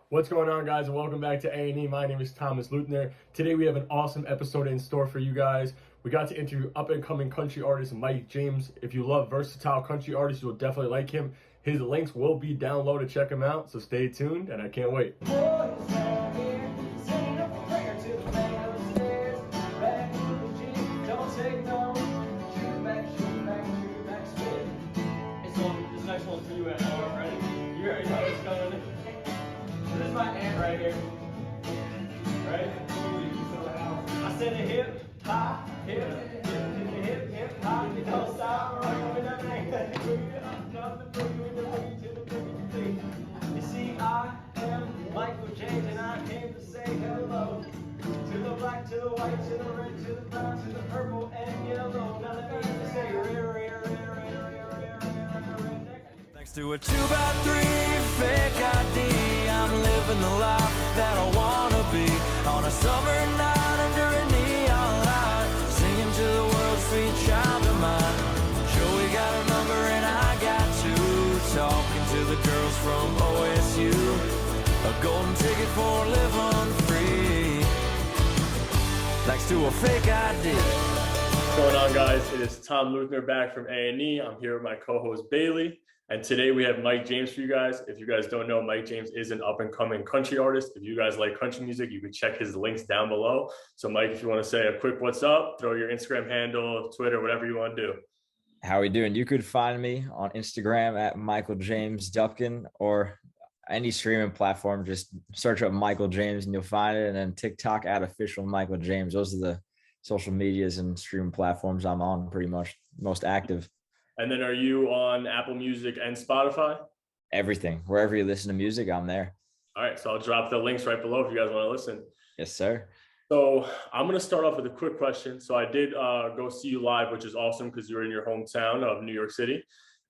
What's going on, guys, and welcome back to A&E. My name is Thomas Lutner. Today we have an awesome episode in store for you guys. We got to interview up-and-coming country artist Mike James. If you love versatile country artists, you'll definitely like him. His links will be down low to check him out, so stay tuned, and I can't wait. This next one's for you at already. You already know what's coming. This is my aunt right here. Right? I said a hip, hop, hip, hip, hop. You don't stop rocking with that thing. You see, I am Michael James, and I came to say hello to the black, to the white, to the red, to the brown, to the purple and yellow. Now let me say Thanks to a 2x3 fake ID, I'm living the life that I wanna be. On a summer night under a neon light, singing to the world's sweet child of mine. Joey got a number and I got two, talking to the girls from OSU. A golden ticket for living free, thanks to a fake ID. What's going on, guys? It is Tom Lutner back from A&E. I'm here with my co-host Bailey. And today we have Mike James for you guys. If you guys don't know, Mike James is an up-and-coming country artist. If you guys like country music, you can check his links down below. So Mike, if you want to say a quick what's up, throw your Instagram handle, Twitter, whatever you want to do. How we doing? You could find me on Instagram at Michael James Dupkin, or any streaming platform. Just search up Michael James and you'll find it. And then TikTok at official Michael James. Those are the social medias and streaming platforms I'm on, pretty much most active. And then are you on Apple Music and Spotify? Everything. Wherever you listen to music, I'm there. All right, so I'll drop the links right below if you guys want to listen. Yes, sir. So I'm going to start off with a quick question. So I did go see you live, which is awesome because you're in your hometown of New York City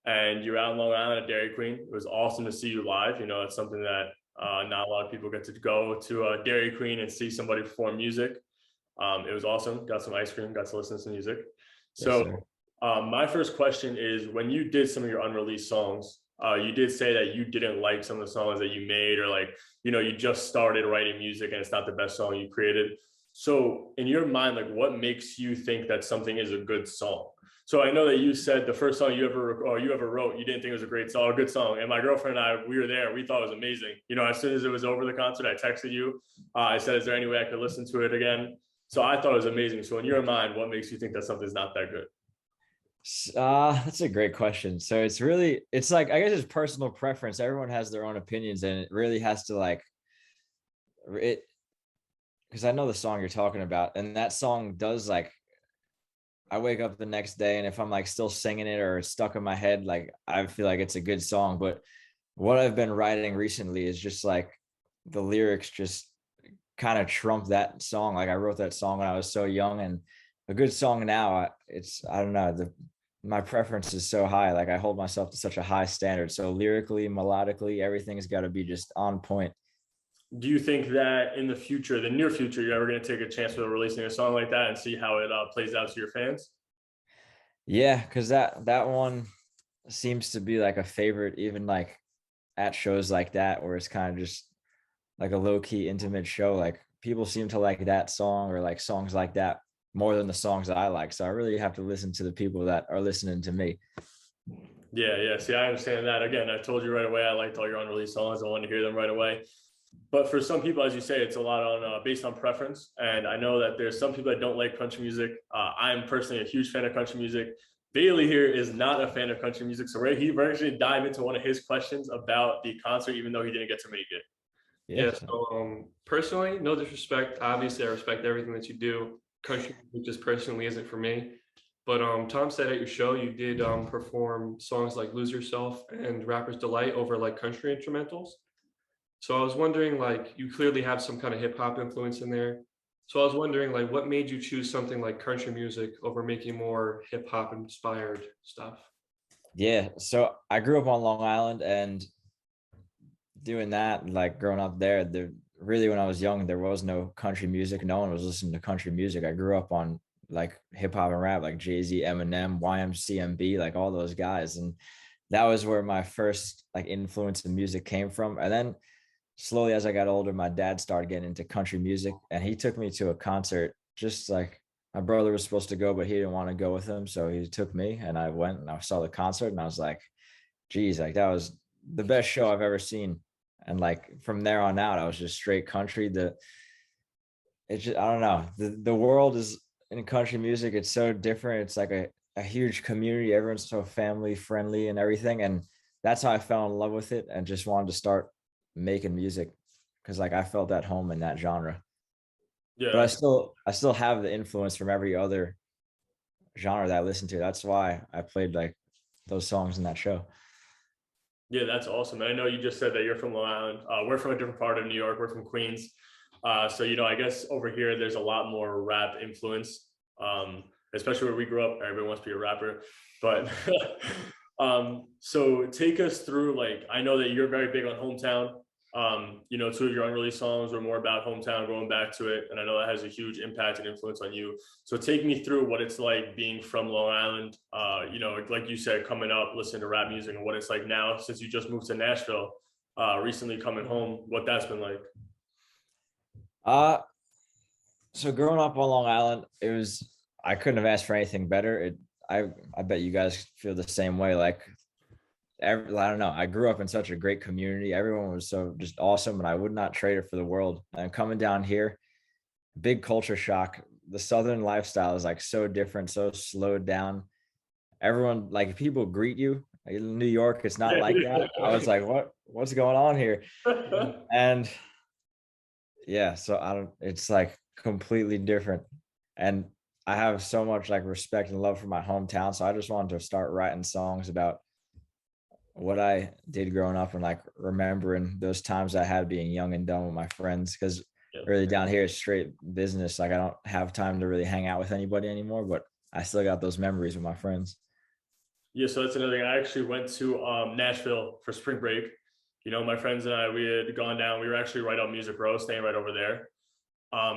and you're out in Long Island at Dairy Queen. It was awesome to see you live. You know, it's something that not a lot of people get to go to Dairy Queen and see somebody perform music. It was awesome. Got some ice cream, got to listen to some music. So Yes, my first question is, when you did some of your unreleased songs, you did say that you didn't like some of the songs that you made, or like, you know, you just started writing music and it's not the best song you created. So in your mind, like, what makes you think that something is a good song? So I know that you said the first song you ever wrote, you didn't think it was a great song, a good song. And my girlfriend and I, we were there. We thought it was amazing. You know, as soon as it was over the concert, I texted you. I said, is there any way I could listen to it again? So I thought it was amazing. So in your mind, what makes you think that something's not that good? That's a great question. So it's like, I guess it's personal preference. Everyone has their own opinions, and it really has to like it, because I know the song you're talking about, and that song does, like, I wake up the next day and if I'm like still singing it or it's stuck in my head, like I feel like it's a good song. But what I've been writing recently is just like the lyrics just kind of trump that song. Like I wrote that song when I was so young, and a good song now, I don't know, my preference is so high. Like I hold myself to such a high standard. So lyrically, melodically, everything's got to be just on point. Do you think that in the future, the near future, you're ever going to take a chance with releasing a song like that and see how it plays out to your fans? Yeah, because that one seems to be like a favorite, even like at shows like that, where it's kind of just like a low-key intimate show. Like people seem to like that song or like songs like that more than the songs that I like. So I really have to listen to the people that are listening to me. Yeah. See, I understand that. Again, I told you right away, I liked all your unreleased songs. I wanted to hear them right away. But for some people, as you say, it's a lot on based on preference. And I know that there's some people that don't like country music. I'm personally a huge fan of country music. Bailey here is not a fan of country music. So we're actually to dive into one of his questions about the concert, even though he didn't get to make it. Yeah. So personally, no disrespect. Obviously, I respect everything that you do. Country music just personally isn't for me. But Tom said at your show you did perform songs like "Lose Yourself" and "Rapper's Delight" over like country instrumentals. So I was wondering, like, you clearly have some kind of hip hop influence in there. So I was wondering, like, what made you choose something like country music over making more hip hop inspired stuff? Yeah. So I grew up on Long Island, and doing that, like growing up there, really, when I was young, there was no country music. No one was listening to country music. I grew up on like hip hop and rap, like Jay-Z, Eminem, YMCMB, like all those guys. And that was where my first like influence in music came from. And then slowly as I got older, my dad started getting into country music, and he took me to a concert. Just like my brother was supposed to go, but he didn't want to go with him, so he took me, and I went and I saw the concert, and I was like, geez, like that was the best show I've ever seen. And like from there on out, I was just straight country. It's just, I don't know. The world is in country music. It's so different. It's like a huge community. Everyone's so family friendly and everything. And that's how I fell in love with it and just wanted to start making music because like I felt at home in that genre. But Yeah, I still have the influence from every other genre that I listen to. That's why I played like those songs in that show. yeah, that's awesome. And I know you just said that you're from Long Island. We're from a different part of New York. We're from Queens. So I guess over here there's a lot more rap influence, especially where we grew up. Everyone wants to be a rapper, but so take us through. Like, I know that you're very big on hometown. Two of your unreleased songs were more about hometown, going back to it, and I know that has a huge impact and influence on you. So take me through what it's like being from Long Island. Like you said, coming up, listening to rap music, and what it's like now since you just moved to Nashville, recently coming home. What that's been like. Uh so growing up on Long Island, it was I couldn't have asked for anything better. I bet you guys feel the same way. Like I don't know. I grew up in such a great community. Everyone was so just awesome, and I would not trade it for the world. And coming down here, big culture shock. The Southern lifestyle is like so different, so slowed down. Everyone like people greet you. Like in New York, it's not like that. I was like, what's going on here? And yeah, so I don't. It's like completely different, and I have so much like respect and love for my hometown. So I just wanted to start writing songs about what I did growing up and like remembering those times I had being young and dumb with my friends. Because Yeah. really down here it's straight business. Like I don't have time to really hang out with anybody anymore, but I still got those memories with my friends. Yeah, so that's another thing. I actually went to Nashville for spring break. My friends and I, we had gone down. We were actually right on Music Row, staying right over there.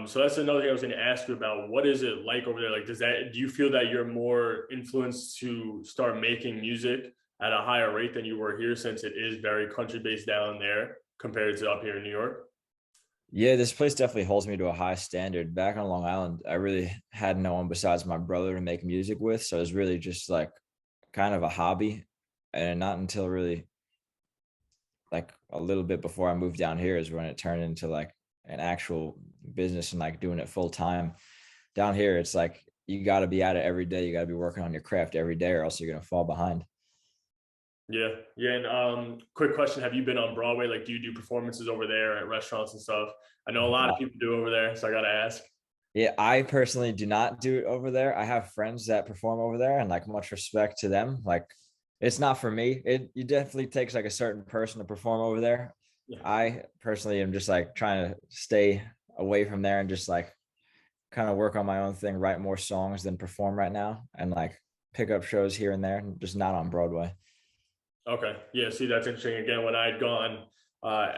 So that's another thing I was going to ask you about. What is it like over there? Like, do you feel that you're more influenced to start making music at a higher rate than you were here, since it is very country based down there compared to up here in New York? Yeah, this place definitely holds me to a high standard. Back on Long Island, I really had no one besides my brother to make music with. So it was really just like kind of a hobby. And not until really like a little bit before I moved down here is when it turned into like an actual business and like doing it full time. Down here, it's like you got to be at it every day. You got to be working on your craft every day, or else you're gonna fall behind. Yeah, yeah. And quick question: have you been on Broadway? Like, do you do performances over there at restaurants and stuff? I know a lot of people do over there, so I gotta ask. Yeah, I personally do not do it over there. I have friends that perform over there, and like much respect to them. Like, it's not for me. It definitely takes like a certain person to perform over there. Yeah, I personally am just like trying to stay away from there and just like kind of work on my own thing, write more songs than perform right now, and like pick up shows here and there, just not on Broadway. okay. Yeah, see, that's interesting. Again, when I had gone,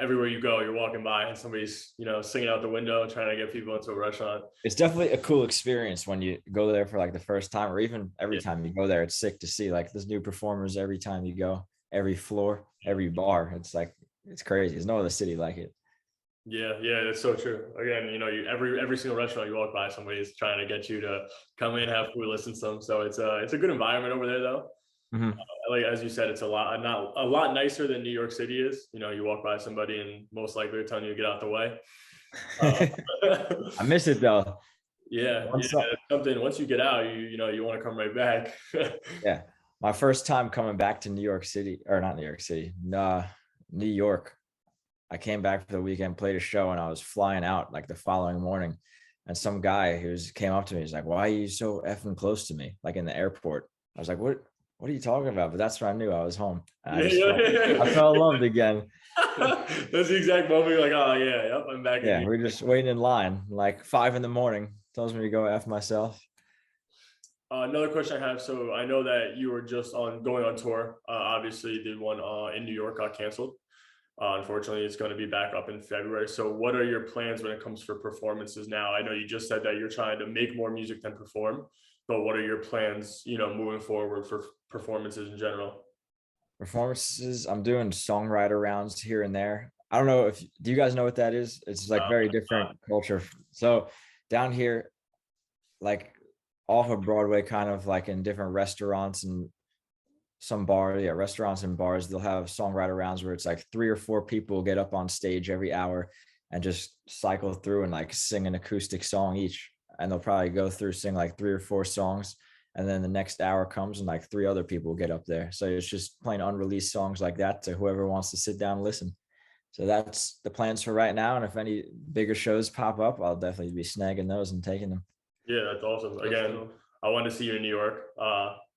everywhere you go, you're walking by and somebody's, singing out the window, trying to get people into a restaurant. It's definitely a cool experience when you go there for like the first time, or even every Yeah, time you go there. It's sick to see like there's new performers every time you go, every floor, every bar. It's like it's crazy. There's no other city like it. yeah, yeah, that's so true. Again, every single restaurant you walk by, somebody's trying to get you to come in, have food, listen to them. So it's a good environment over there, though. Mhm. Like as you said, it's not a lot nicer than New York City is. You walk by somebody and most likely they're telling you to get out the way. Uh, I miss it though. yeah, yeah, Once, it's something. Once you get out, you want to come right back. yeah, my first time coming back to New York City, or not New York City, nah, New York. I came back for the weekend, played a show, and I was flying out like the following morning. And some guy came up to me, he's like, "Why are you so effing close to me?" Like in the airport. I was like, What are you talking about?" But that's when I knew I was home. And Yeah, yeah, I fell in love again. that's the exact moment you're like, oh yeah, yep, I'm back in Yeah, New we're just waiting in line, like 5 a.m. Tells me to go F myself. Another question I have. So I know that you were just going on tour. Obviously, the one in New York got canceled. Unfortunately, it's going to be back up in February. So, what are your plans when it comes for performances now? I know you just said that you're trying to make more music than perform, but what are your plans, moving forward for performances in general? Performances, I'm doing songwriter rounds here and there. I don't know if do you guys know what that is? It's like very different culture. So down here, like off of Broadway, kind of like in different restaurants and some restaurants and bars, they'll have songwriter rounds where it's like 3 or 4 people get up on stage every hour and just cycle through and like sing an acoustic song each. And they'll probably go through, sing like 3 or 4 songs. And then the next hour comes and like 3 other people get up there. So it's just playing unreleased songs like that to whoever wants to sit down and listen. So that's the plans for right now. And if any bigger shows pop up, I'll definitely be snagging those and taking them. Yeah, that's awesome. Again, I wanted to see you in New York.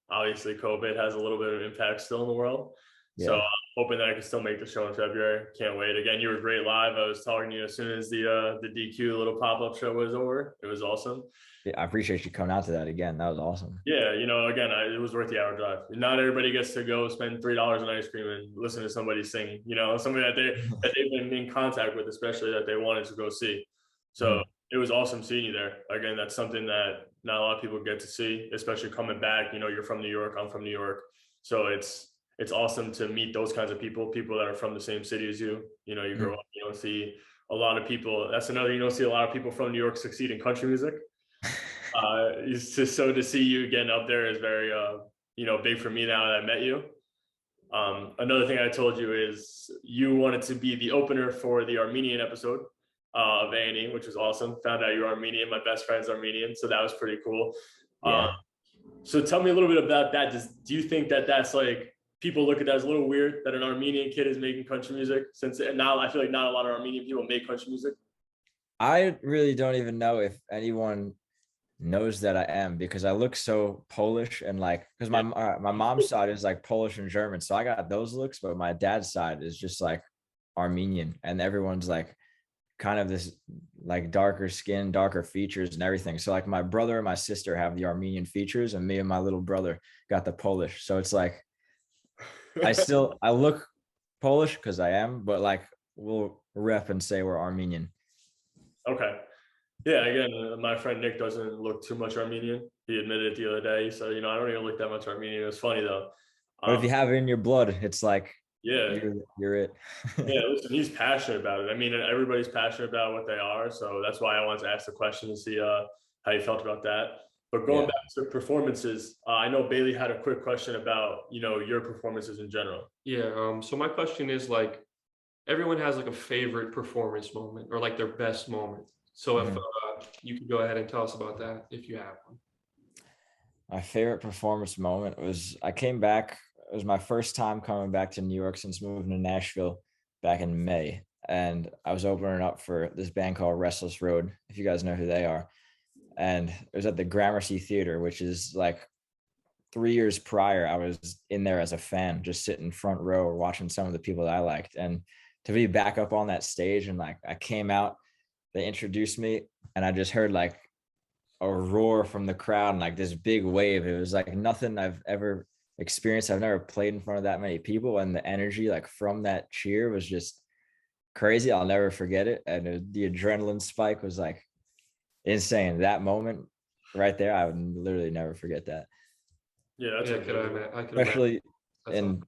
Obviously, COVID has a little bit of impact still in the world. Yeah. So I'm hoping that I can still make the show in February. Can't wait. Again, you were great live. I was talking to you as soon as the DQ little pop-up show was over. It was awesome. Yeah, I appreciate you coming out to that again. That was awesome. Yeah, again, it was worth the hour drive. Not everybody gets to go spend $3 on ice cream and listen to somebody sing. Somebody that they've been in contact with, especially that they wanted to go see. So it was awesome seeing you there. Again, that's something that not a lot of people get to see, especially coming back. You're from New York. I'm from New York, so it's awesome to meet those kinds of people that are from the same city as you. You grow up, you don't see a lot of people. That's another, you don't see a lot of people from New York succeed in country music. So to see you getting up there is very, big for me now that I met you. Another thing I told you is you wanted to be the opener for the Armenian episode of A&E, which was awesome. Found out you're Armenian. My best friend's Armenian, so that was pretty cool. Yeah. So tell me a little bit about that. Do you think that that's like, people look at that as a little weird that an Armenian kid is making country music? Since now I feel like not a lot of Armenian people make country music. I really don't even know if anyone knows that I am, because I look so Polish, and like, because my mom's side is like Polish and German, so I got those looks, but my dad's side is just like Armenian, and everyone's like kind of this like darker skin, darker features and everything. So like my brother and my sister have the Armenian features, and me and my little brother got the Polish. So it's like I look Polish because I am, but like we'll rep and say we're Armenian. Okay. Yeah, again, my friend Nick doesn't look too much Armenian. He admitted it the other day. So, I don't even look that much Armenian. It was funny though. But if you have it in your blood, it's like, yeah, you're it. Yeah, listen, he's passionate about it. I mean, everybody's passionate about what they are. So that's why I wanted to ask the question to see how you felt about that. But going back to performances, I know Bailey had a quick question about, your performances in general. Yeah. So my question is, like, everyone has like a favorite performance moment or like their best moment. So if you could go ahead and tell us about that if you have one. My favorite performance moment was I came back. It was my first time coming back to New York since moving to Nashville back in May. And I was opening up for this band called Restless Road, if you guys know who they are. And it was at the Gramercy Theater, which is like 3 years prior, I was in there as a fan, just sitting front row watching some of the people that I liked. And to be back up on that stage, and like I came out, they introduced me, and I just heard like a roar from the crowd and like this big wave. It was like nothing I've ever experienced. I've never played in front of that many people, and the energy like from that cheer was just crazy. I'll never forget it. And the adrenaline spike was like insane. That moment right there, I would literally never forget that. Yeah, that's especially in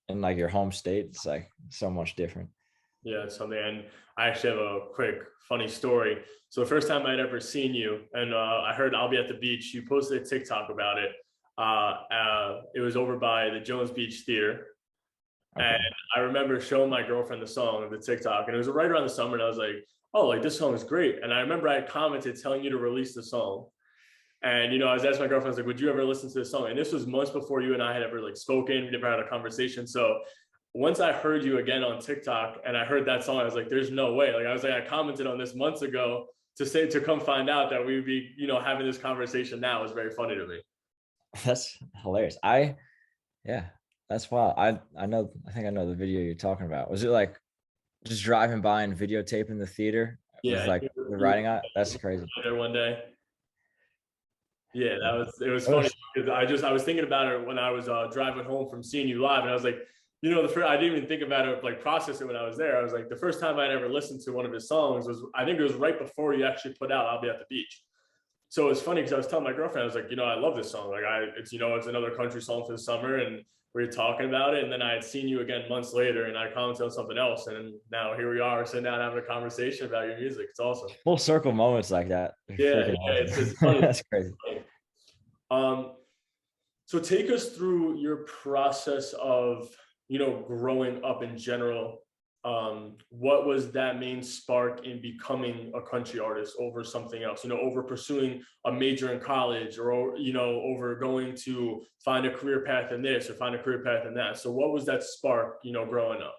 like your home state. It's like so much different. Yeah, it's something. And I actually have a quick funny story. So the first time I'd ever seen you, and I heard I'll be at the beach, you posted a TikTok about it. It was over by the Jones Beach Theater. Okay. And I remember showing my girlfriend the song of the TikTok, and it was right around the summer, and I was like, oh, like this song is great. And I remember I commented telling you to release the song. And, I was asking my girlfriend, I was like, would you ever listen to this song? And this was months before you and I had ever like spoken. We never had a conversation. So once I heard you again on TikTok and I heard that song, I was like, there's no way. Like, I commented on this months ago to come find out that we would be, having this conversation now. It was very funny to me. That's hilarious. That's wild. I think I know the video you're talking about. Was it like just driving by and videotaping the theater? Yeah. With like the writing on it? That's crazy. There one day. Yeah, it was funny because I was thinking about it when I was driving home from seeing you live, and I was like, I didn't even think about it, like process it when I was there. I was like, the first time I'd ever listened to one of his songs was, I think it was right before you actually put out I'll Be at the Beach. So it's funny because I was telling my girlfriend, I was like, I love this song. Like it's another country song for the summer, and we were talking about it, and then I had seen you again months later, and I commented on something else, and now here we are sitting down having a conversation about your music. It's awesome. Full circle moments like that. Yeah, Freaking yeah, awesome. it's funny. That's crazy. Um, so take us through your process of, growing up in general. What was that main spark in becoming a country artist over something else, over pursuing a major in college, or, over going to find a career path in this or find a career path in that. So what was that spark, growing up?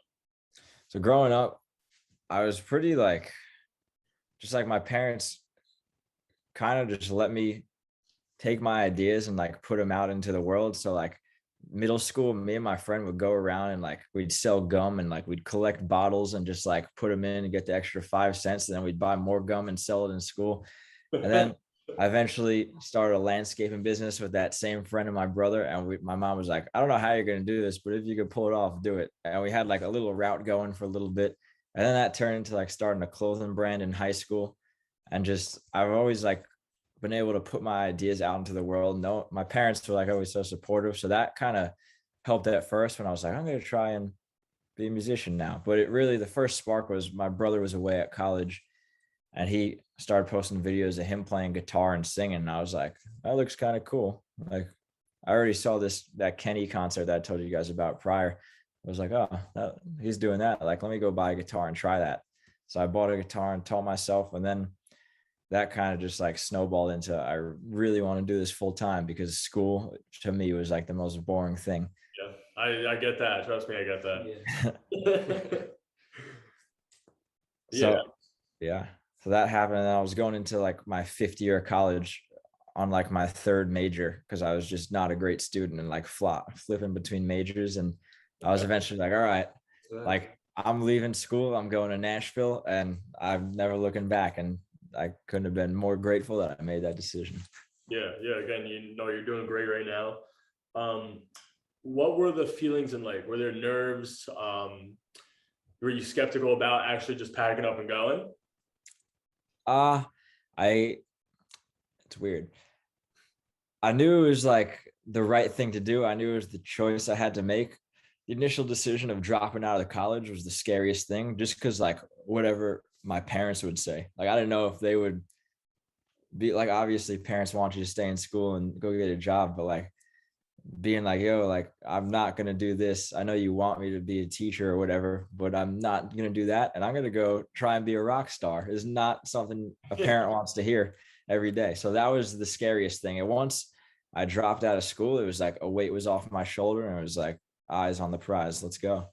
So growing up, I was pretty like, just like my parents kind of just let me take my ideas and like put them out into the world. So like middle school, me and my friend would go around and like we'd sell gum and like we'd collect bottles and just like put them in and get the extra 5 cents. And then we'd buy more gum and sell it in school. And then I eventually started a landscaping business with that same friend and my brother. And my mom was like, I don't know how you're going to do this, but if you could pull it off, do it. And we had like a little route going for a little bit. And then that turned into like starting a clothing brand in high school. And just, I've always like been able to put my ideas out into the world. No, my parents were like always so supportive. So that kind of helped at first when I was like, I'm going to try and be a musician now. But it really, the first spark was my brother was away at college and he started posting videos of him playing guitar and singing. And I was like, that looks kind of cool. Like I already saw that Kenny concert that I told you guys about prior. I was like, oh, he's doing that. Like, let me go buy a guitar and try that. So I bought a guitar and taught myself. And then that kind of just like snowballed into, I really want to do this full time because school to me was like the most boring thing. Yeah, I get that. Trust me, I get that. Yeah. So, yeah. So that happened. And I was going into like my 5th year of college on like my 3rd major because I was just not a great student and like flipping between majors. And I was eventually like, all right, like I'm leaving school. I'm going to Nashville and I'm never looking back. And I couldn't have been more grateful that I made that decision. Yeah. Again, you're doing great right now. What were the feelings in like, were there nerves? Were you skeptical about actually just packing up and going? It's weird. I knew it was like the right thing to do. I knew it was the choice I had to make. The initial decision of dropping out of college was the scariest thing, just because like whatever my parents would say, like I didn't know if they would be like, obviously parents want you to stay in school and go get a job, but like being like, yo, like I'm not gonna do this. I know you want me to be a teacher or whatever, but I'm not gonna do that, and I'm gonna go try and be a rock star is not something a parent wants to hear every day. So that was the scariest thing. And once I dropped out of school, it was like a weight was off my shoulder and it was like eyes on the prize. Let's go.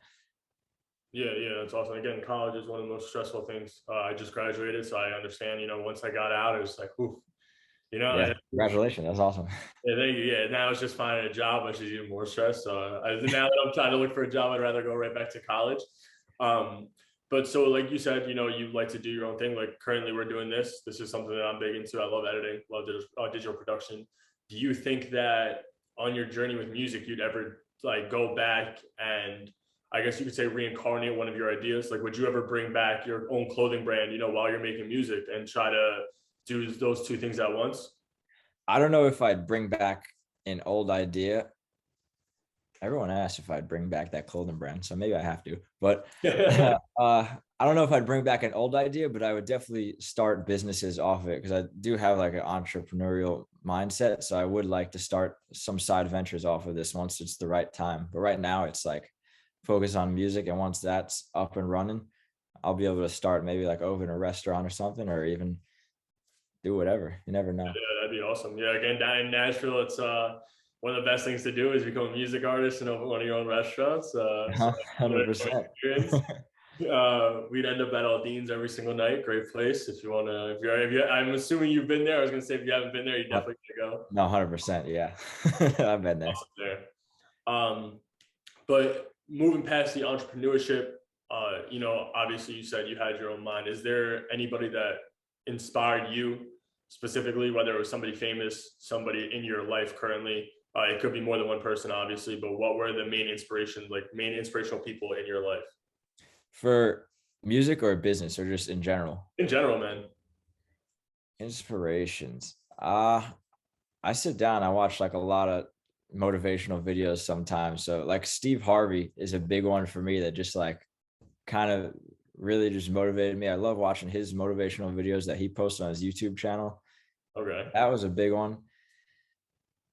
Yeah, that's awesome. Again, college is one of the most stressful things. I just graduated, so I understand. Once I got out, it was like, ooh, Yeah, congratulations. That's awesome. Yeah, thank you. Yeah, now it's just finding a job, which is even more stress. So now that I'm trying to look for a job, I'd rather go right back to college. But so like you said, you like to do your own thing. Like currently we're doing this. This is something that I'm big into. I love editing, love digital production. Do you think that on your journey with music, you'd ever like go back and I guess you could say reincarnate one of your ideas? Like, would you ever bring back your own clothing brand, while you're making music and try to do those two things at once? I don't know if I'd bring back an old idea. Everyone asked if I'd bring back that clothing brand, so maybe I have to. But I don't know if I'd bring back an old idea, but I would definitely start businesses off of it because I do have like an entrepreneurial mindset. So I would like to start some side ventures off of this once it's the right time. But right now it's like focus on music, and once that's up and running, I'll be able to start maybe like open a restaurant or something, or even do whatever. You never know. Yeah, that'd be awesome. Yeah, again, down in Nashville, it's one of the best things to do is become a music artist and open one of your own restaurants. 100%. We'd end up at Aldean's every single night. Great place. If you're, I'm assuming you've been there. I was gonna say if you haven't been there, you definitely should go. No, 100%. Yeah, I've been there. Awesome there. But moving past the entrepreneurship, obviously you said you had your own mind. Is there anybody that inspired you specifically, whether it was somebody famous, somebody in your life currently? It could be more than one person, obviously, but what were the main inspirational people in your life? For music or business or just in general? In general, man. Inspirations. I sit down, I watch like a lot of motivational videos sometimes. So like Steve Harvey is a big one for me that just like kind of really just motivated me. I love watching his motivational videos that he posts on his YouTube channel. Okay. That was a big one.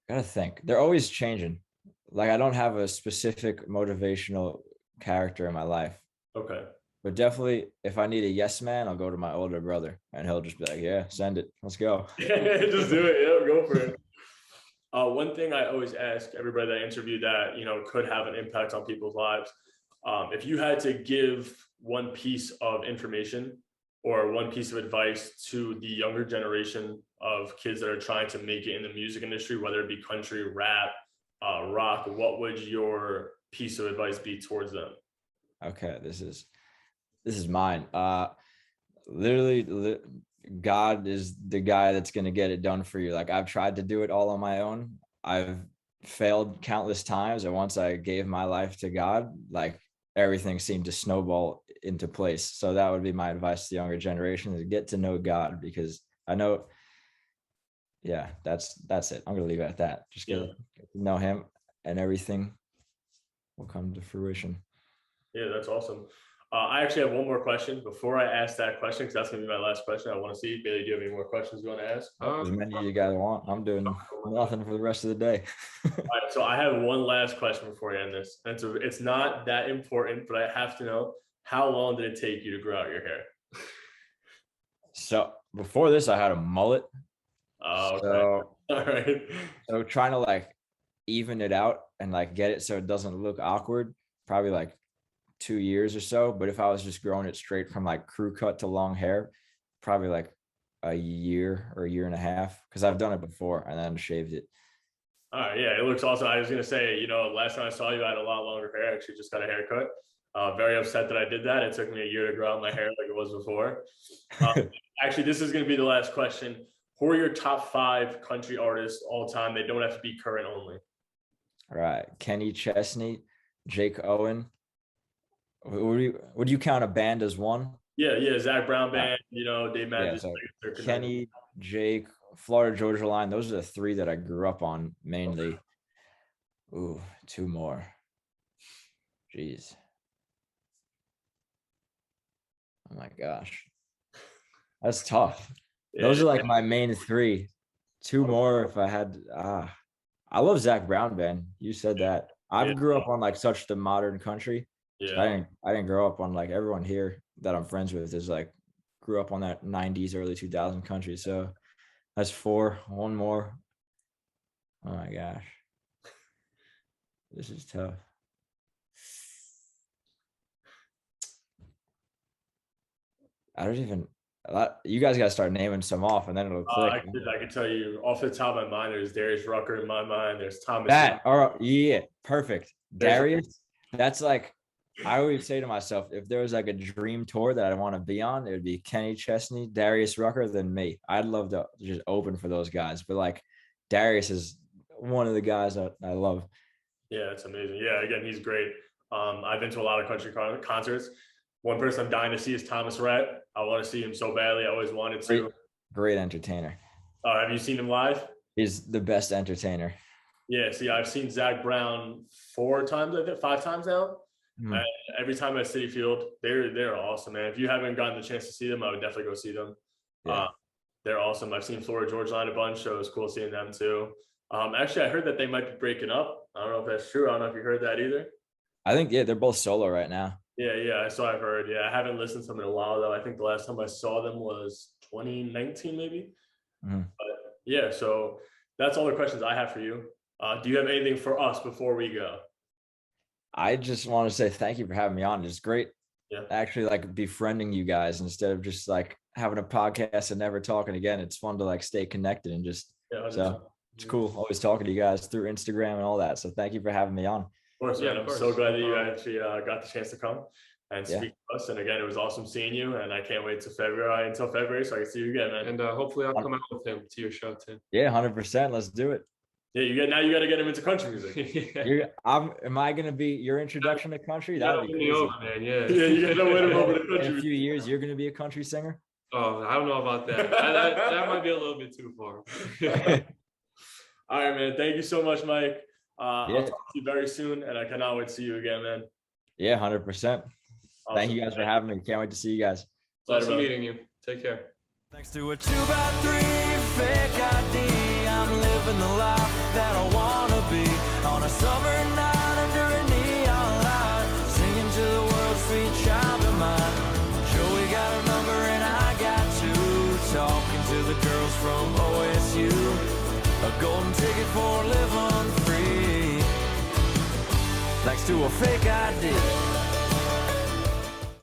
Gotta think. They're always changing. Like I don't have a specific motivational character in my life. Okay. But definitely, if I need a yes man, I'll go to my older brother, and he'll just be like, "Yeah, send it. Let's go." Just do it. Yeah, go for it. One thing I always ask everybody that I interview that, could have an impact on people's lives. If you had to give one piece of information or one piece of advice to the younger generation of kids that are trying to make it in the music industry, whether it be country, rap, rock, what would your piece of advice be towards them? Okay, this is mine. Literally, God is the guy that's going to get it done for you. Like I've tried to do it all on my own. I've failed countless times. And once I gave my life to God, like everything seemed to snowball into place. So that would be my advice to the younger generation, is get to know God, because I know, yeah, that's it. I'm going to leave it at that. Just get to know him and everything will come to fruition. Yeah, that's awesome. I actually have one more question before I ask that question, because that's going to be my last question. I want to see, Bailey, do you have any more questions you want to ask? As many of you guys want. I'm doing nothing for the rest of the day. All right, so I have one last question before I end this. And so it's not that important, but I have to know, how long did it take you to grow out your hair? So before this, I had a mullet. Oh, okay. So, all right. So trying to like even it out and like get it so it doesn't look awkward, probably like 2 years or so. But if I was just growing it straight from like crew cut to long hair, probably like a year or a year and a half, because I've done it before and then shaved it. All right, yeah, it looks awesome. I was gonna say, last time I saw you, I had a lot longer hair. I actually just got a haircut. Very upset that I did that. It took me a year to grow out my hair like it was before. Actually, this is gonna be the last question. Who are your top 5 country artists all time? They don't have to be current only. All right, Kenny Chesney, Jake Owen. Would you count a band as one? Yeah, Zach Brown Band, Dave Matthews. So Kenny, Jake, Florida Georgia Line. Those are the 3 that I grew up on mainly. Ooh, 2 more. Jeez. Oh my gosh. That's tough. Yeah. Those are like my main 3. 2 more if I had. I love Zach Brown Band. You said that. I grew up on like such the modern country. Yeah. So I didn't grow up on like everyone here that I'm friends with is like grew up on that 90s, early 2000 country. So that's 4. 1 more. Oh my gosh. This is tough. I don't even. You guys got to start naming some off, and then it'll click. I can tell you off the top of my mind. There's Darius Rucker in my mind. There's Thomas. Yeah, perfect. Darius. That's like, I always say to myself, if there was like a dream tour that I want to be on, it would be Kenny Chesney, Darius Rucker, then me. I'd love to just open for those guys. But like, Darius is one of the guys that I love. Yeah, it's amazing. Yeah, again, he's great. I've been to a lot of country concerts. One person I'm dying to see is Thomas Rhett. I want to see him so badly. I always wanted to. Great entertainer. Have you seen him live? He's the best entertainer. Yeah, see, I've seen Zach Brown 4 times, I think 5 times now. And every time at Citi Field, they're awesome, man. If you haven't gotten the chance to see them, I would definitely go see them. Yeah. They're awesome. I've seen Florida Georgia Line a bunch, so it was cool seeing them too. Actually, I heard that they might be breaking up. I don't know if that's true. I don't know if you heard that either. I think, they're both solo right now. Yeah, so I've heard. Yeah, I haven't listened to them in a while, though. I think the last time I saw them was 2019, maybe. But yeah, so that's all the questions I have for you. Do you have anything for us before we go? I just want to say thank you for having me on. It's great actually like befriending you guys instead of just like having a podcast and never talking again. It's fun to like stay connected and just so it's cool always talking to you guys through Instagram and all that. So thank you for having me on. Of course, man. I'm so glad that you actually got the chance to come and speak to us. And again, it was awesome seeing you. And I can't wait until February so I can see you again, man. And hopefully I'll come out with him to your show too. Yeah, 100%. Let's do it. Yeah, you got to get him into country music. Am I gonna be your introduction to country? That would be crazy. Over, man. Yeah, you got to win him over to country. In a few years, you're gonna be a country singer. Oh, I don't know about that. That might be a little bit too far. All right, man. Thank you so much, Mike. I'll Yeah. talk to you very soon, and I cannot wait to see you again, man. Yeah, 100%. Thank you guys for having me. Can't wait to see you guys. Awesome meeting you. Take care. Thanks to a 2x3 fake ID, I'm living the life that I wanna be. On a summer night under a neon light, singing to the world, sweet child of mine. Joey got a number and I got two, talking to the girls from OSU. A golden ticket for living free. Thanks to a fake ID.